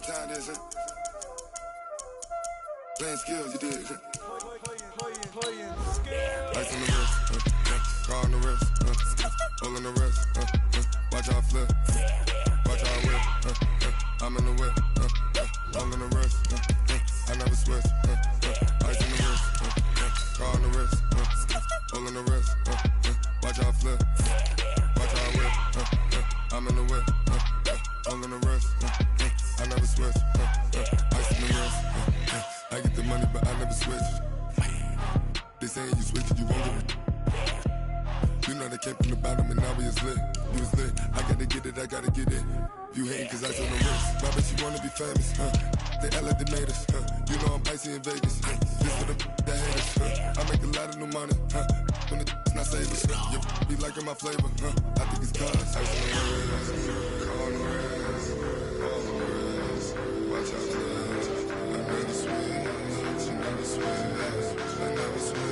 time this, huh? Playing skills, you did. Ice on the wrist, car on the wrist, hole in the wrist, watch how I flip, watch how I whip, I'm in the whip, hole in the wrist, I never switch, ice on the wrist, car on the wrist, hole in the wrist, watch how I flip, watch how I whip, I'm in the whip, hole in the wrist, I never switch, ice on the wrist, I get the money but I never switch. They saying you switch it, you won't get it. You know they came from the bottom and now we is lit. You was lit, I gotta get it, I gotta get it. You hating cause ice on the wrist. Why bet you wanna be famous, They act like they made us, You know I'm icy in Vegas, This for the that hate us, I make a lot of new money, When the not save us, You be liking my flavor, I think it's cause ice on the wrist, car on the wrist, all on the wrist. Watch out for this, I never switch, you never switch. I never switch, I never switch.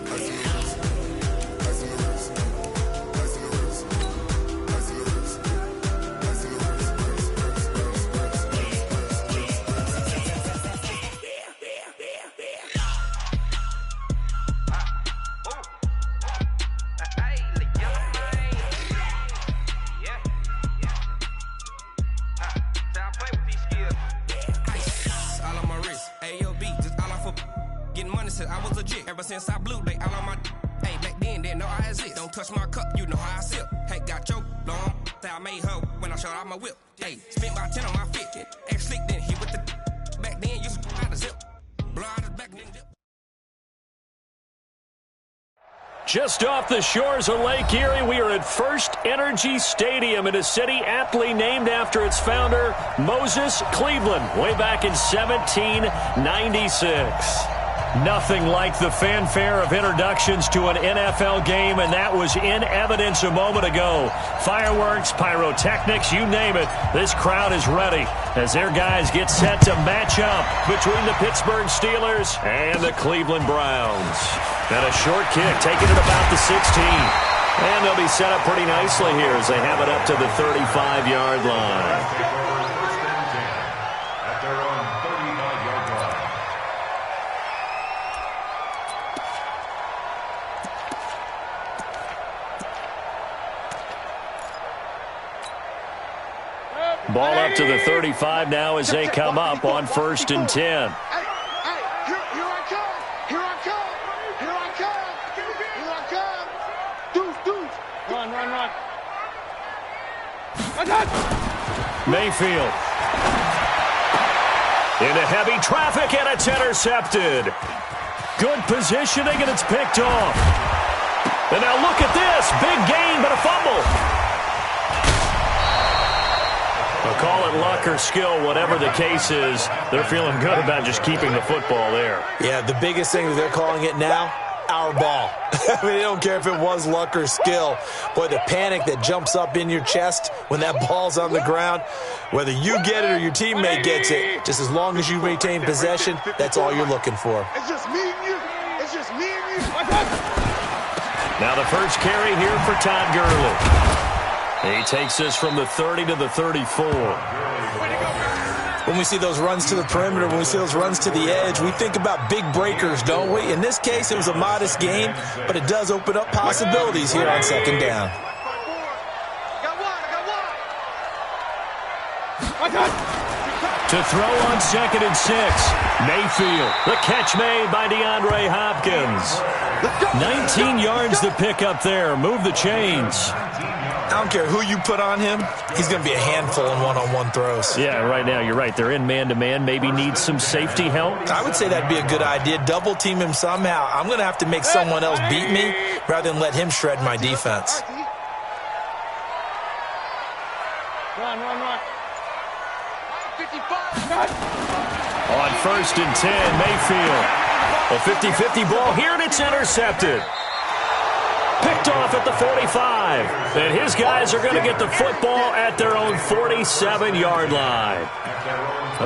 Ice in the wrist, ice in the wrist, ice in the wrist, ice in the wrist, ice in the wrist, I was legit. Ever since I blew, they all on my. Hey, back then, didn't know I exist. Don't touch my cup, you know how I sip. Hey, got your long. Say I made her when I showed out my whip. Hey, spent my 10 on my fit. Ex slick, then hit with the. Back then, used to out the zip. Blow out his back, then dip. Just off the shores of Lake Erie, we are at First Energy Stadium in a city aptly named after its founder, Moses Cleveland, way back in 1796. Nothing like the fanfare of introductions to an NFL game, and that was in evidence a moment ago. Fireworks, pyrotechnics, you name it. This crowd is ready as their guys get set to match up between the Pittsburgh Steelers and the Cleveland Browns. And a short kick taken at about the 16. And they'll be set up pretty nicely here as they have it up to the 35-yard line. Ball up to the 35 now as they come up on 1st and 10. Here I come. Here I come. Here I come. Here I come. Deuce. Run. Mayfield. Into heavy traffic, and it's intercepted. Good positioning, and it's picked off. And now look at this. Big gain, but a fumble. They'll call it luck or skill, whatever the case is. They're feeling good about just keeping the football there. Yeah, the biggest thing that they're calling it now, our ball. I mean, they don't care if it was luck or skill. Boy, the panic that jumps up in your chest when that ball's on the ground, whether you get it or your teammate gets it, just as long as you retain possession, that's all you're looking for. It's just me and you. It's just me and you. Now the first carry here for Todd Gurley. He takes this from the 30 to the 34. When we see those runs to the perimeter, when we see those runs to the edge, we think about big breakers, don't we? In this case, it was a modest gain, but it does open up possibilities here on second down. To throw on 2nd and 6. Mayfield. The catch made by DeAndre Hopkins. 19 yards to pick up there. Move the chains. I don't care who you put on him. He's going to be a handful in one-on-one throws. Yeah, right now, you're right. They're in man-to-man. Maybe need some safety help. I would say that'd be a good idea. Double team him somehow. I'm going to have to make someone else beat me rather than let him shred my defense. Run. On 1st and 10, Mayfield. A 50-50 ball here, and it's intercepted. Picked off at the 45. And his guys are going to get the football at their own 47-yard line.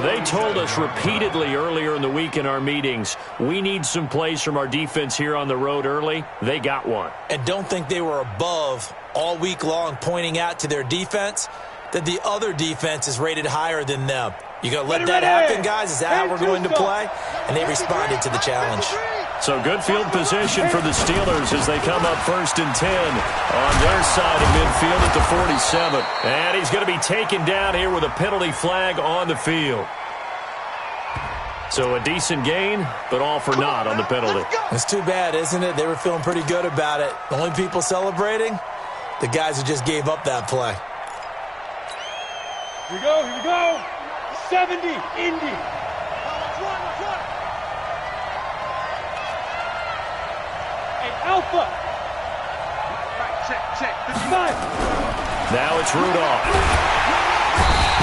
They told us repeatedly earlier in the week in our meetings, we need some plays from our defense here on the road early. They got one. And don't think they were above all week long pointing out to their defense. that the other defense is rated higher than them. You going to let that happen, guys? Is that how we're going to play? And they responded to the challenge. So good field position for the Steelers as they come up 1st and 10 on their side of midfield at the 47. And he's going to be taken down here with a penalty flag on the field. So a decent gain, but all for naught on the penalty. It's too bad, isn't it? They were feeling pretty good about it. The only people celebrating, the guys who just gave up that play. Here we go, here we go. 70, Indy. Hey, Alpha. Right, check. This is mine. Now it's Rudolph.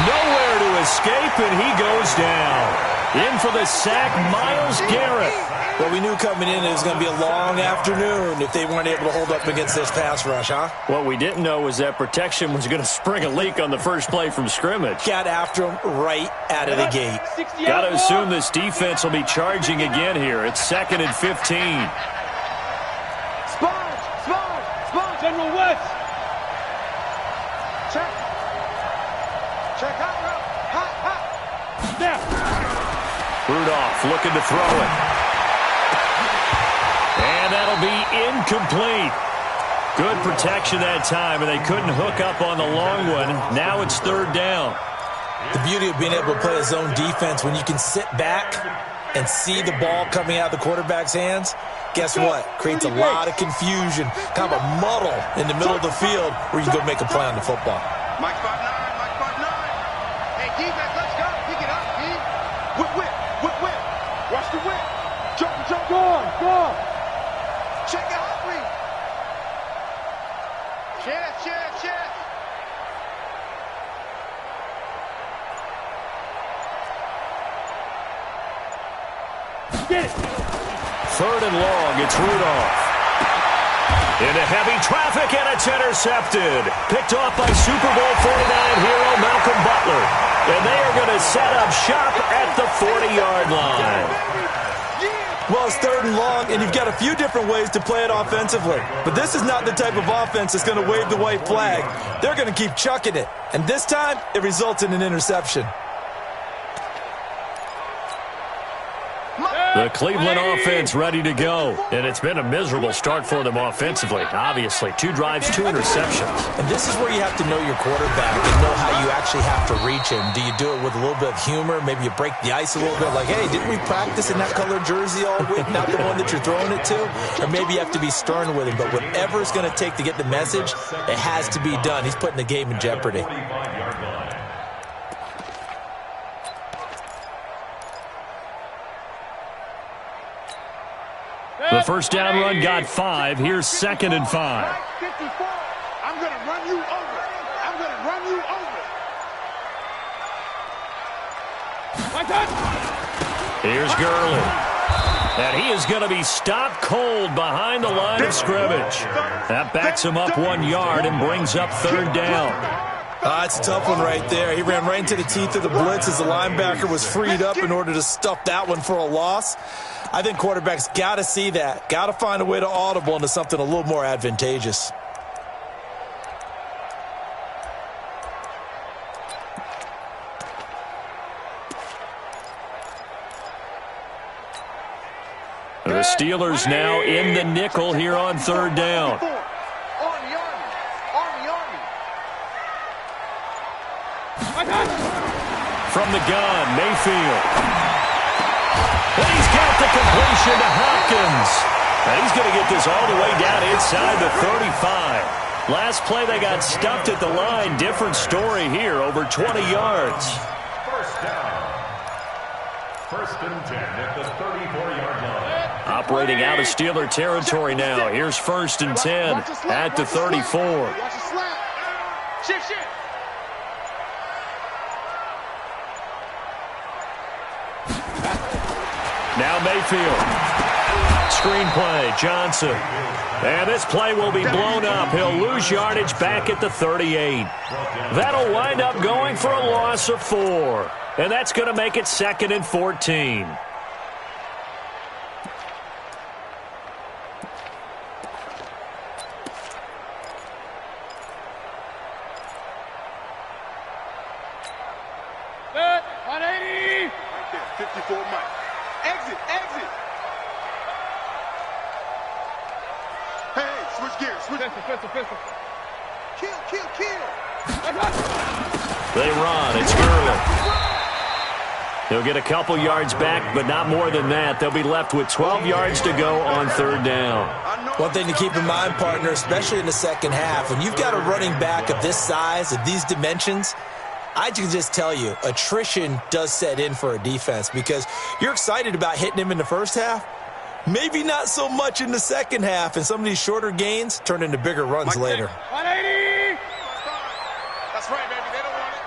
Nowhere to escape, and he goes down. In for the sack, Myles Garrett. Well, we knew coming in it was going to be a long afternoon if they weren't able to hold up against this pass rush, huh? What we didn't know was that protection was going to spring a leak on the first play from scrimmage. Got after him right out of the gate. Got to assume this defense will be charging again here. It's 2nd and 15. Sponge, General West. Check, hot. Now. Rudolph looking to throw it. And that'll be incomplete. Good protection that time, and they couldn't hook up on the long one. Now it's 3rd down. The beauty of being able to play a zone defense when you can sit back and see the ball coming out of the quarterback's hands, guess what? Creates a lot of confusion, kind of a muddle in the middle of the field where you can go make a play on the football. Mike 5'9". Hey, defense, let's go. Pick it up, D. Whip. Watch the whip. Jump. Go on. Check it out, please. Chest. Get it. 3rd and long, it's Rudolph. Into heavy traffic, and it's intercepted. Picked off by Super Bowl 49 hero Malcolm Butler. And they are going to set up shop at the 40-yard line. Well, it's 3rd and long, and you've got a few different ways to play it offensively. But this is not the type of offense that's going to wave the white flag. They're going to keep chucking it. And this time, it results in an interception. The Cleveland offense ready to go. And it's been a miserable start for them offensively. Obviously, 2 drives, 2 interceptions. And this is where you have to know your quarterback and know how you actually have to reach him. Do you do it with a little bit of humor? Maybe you break the ice a little bit like, hey, didn't we practice in that colored jersey all week? Not the one that you're throwing it to? Or maybe you have to be stern with him. But whatever it's going to take to get the message, it has to be done. He's putting the game in jeopardy. The first down run got 5. Here's 2nd and 5. 54. I'm going to run you over. My God. Here's Gurley. And he is going to be stopped cold behind the line of scrimmage. That backs him up 1 yard and brings up 3rd down. It's a tough one right there. He ran right into the teeth of the blitz as the linebacker was freed up in order to stuff that one for a loss. I think quarterbacks got to see that. Got to find a way to audible into something a little more advantageous. The Steelers now in the nickel here on 3rd down. From the gun, Mayfield. And he's got the completion to Hopkins. And he's going to get this all the way down inside the 35. Last play they got stuffed at the line. Different story here, over 20 yards. 1st down. 1st and 10 at the 34-yard line. Operating out of Steeler territory now. Here's 1st and 10 at the 34. Watch the slap. Shift. Now Mayfield. Screenplay, Johnson. And this play will be blown up. He'll lose yardage back at the 38. That'll wind up going for a loss of 4. And that's going to make it 2nd and 14. 54, Mike. Exit, exit. Hey, switch gears, switch. Pistol. Kill. They run. It's Gurley. They'll get a couple yards back, but not more than that. They'll be left with 12 yards to go on third down. One thing to keep in mind, partner, especially in the second half, when you've got a running back of this size, of these dimensions, I can just tell you, attrition does set in for a defense because you're excited about hitting him in the first half. Maybe not so much in the second half, and some of these shorter gains turn into bigger runs later. 180. That's right, baby. They don't want it.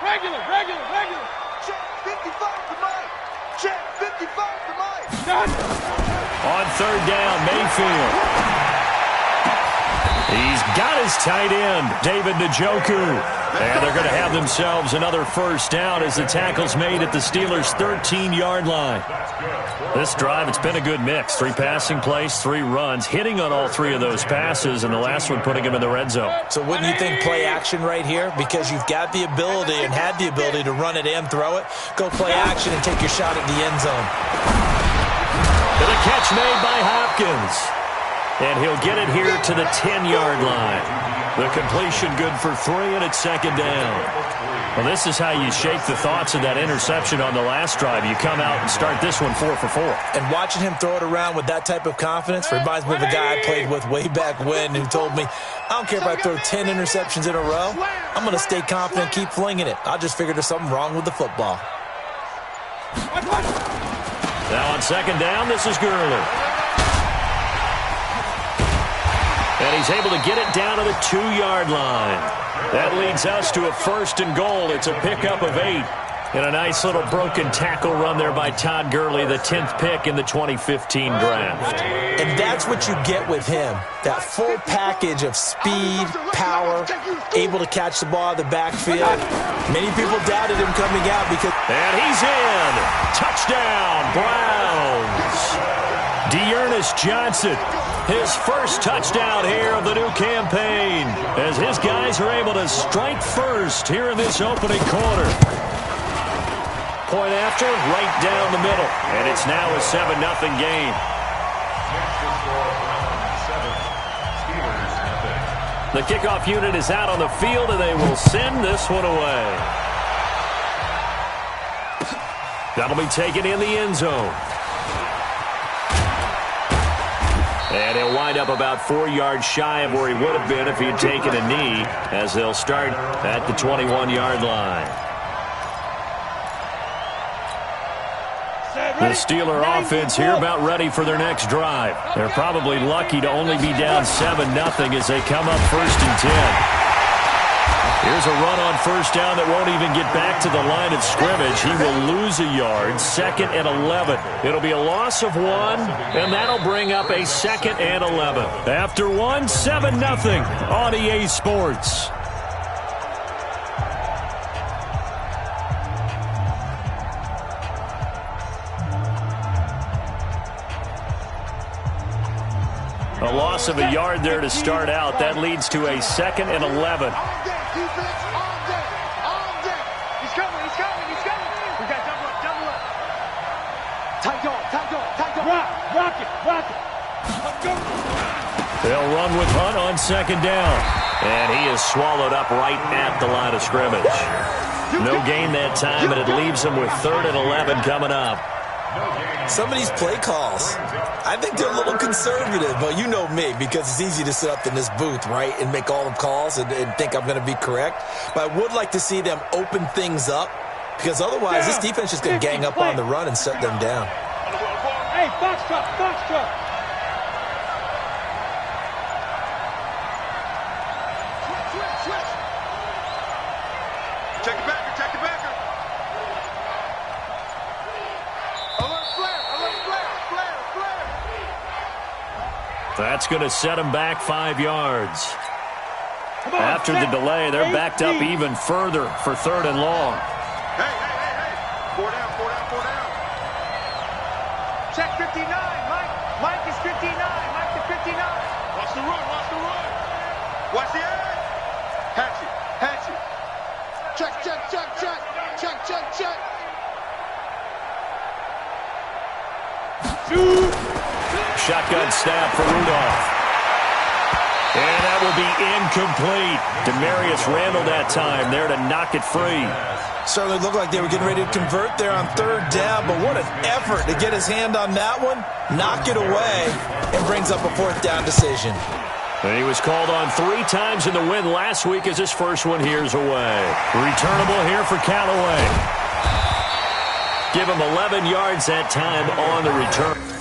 Regular. Check 55 to Mike. Check 55 to Mike. On third down, Mayfield. He's got his tight end, David Njoku. And they're going to have themselves another first down as the tackle's made at the Steelers' 13-yard line. This drive, it's been a good mix. 3 passing plays, 3 runs, hitting on all 3 of those passes, and the last one putting him in the red zone. So wouldn't you think play action right here? Because you've got the ability and had the ability to run it and throw it. Go play action and take your shot at the end zone. And a catch made by Hopkins. And he'll get it here to the 10-yard line. The completion good for 3, and it's second down. Well, this is how you shake the thoughts of that interception on the last drive. You come out and start this one 4 for 4. And watching him throw it around with that type of confidence reminds me of a guy I played with way back when who told me, I don't care if I throw 10 interceptions in a row. I'm going to stay confident, keep flinging it. I just figured there's something wrong with the football. Now on second down, this is Gurley. And he's able to get it down to the 2-yard line. That leads us to a 1st and goal. It's a pickup of 8. And a nice little broken tackle run there by Todd Gurley, the 10th pick in the 2015 draft. And that's what you get with him. That full package of speed, power, able to catch the ball out of the backfield. Many people doubted him coming out because... And he's in. Touchdown, Browns. Dearness Johnson. His first touchdown here of the new campaign as his guys are able to strike first here in this opening quarter. Point after, right down the middle. And it's now a 7-0 game. The kickoff unit is out on the field, and they will send this one away. That'll be taken in the end zone. And he'll wind up about 4 yards shy of where he would have been if he had taken a knee, as they'll start at the 21-yard line. The Steeler offense here about ready for their next drive. They're probably lucky to only be down 7-0 as they come up 1st and 10. Here's a run on first down that won't even get back to the line of scrimmage. He will lose a yard, 2nd and 11. It'll be a loss of 1, and that'll bring up a 2nd and 11. After 1, 7-0 on EA Sports. A loss of a yard there to start out. That leads to a 2nd and 11. Defense on deck. He's coming. We got double up. Tight dog. Rock it. Let's go. They'll run with Hunt on second down. And he is swallowed up right at the line of scrimmage. No gain that time, and it leaves him with 3rd and 11 coming up. Some of these play calls, I think they're a little conservative, but you know me, because it's easy to sit up in this booth, right, and make all the calls and think I'm going to be correct. But I would like to see them open things up, because otherwise this defense is going to gang up on the run and shut them down. Hey, box truck. Switch. Check it back. That's going to set him back 5 yards. After the delay, they're backed up even further for 3rd and long. Hey. 4 down. Check 59, Mike. Mike is 59. Mike to 59. Watch the run. Watch the edge. Hatchet. Check. Shotgun snap for Rudolph. And that will be incomplete. Demarius Randall that time there to knock it free. Certainly looked like they were getting ready to convert there on third down, but what an effort to get his hand on that one, knock it away, and brings up a fourth down decision. And he was called on 3 times in the win last week as his first one here's away. Returnable here for Callaway. Give him 11 yards that time on the return.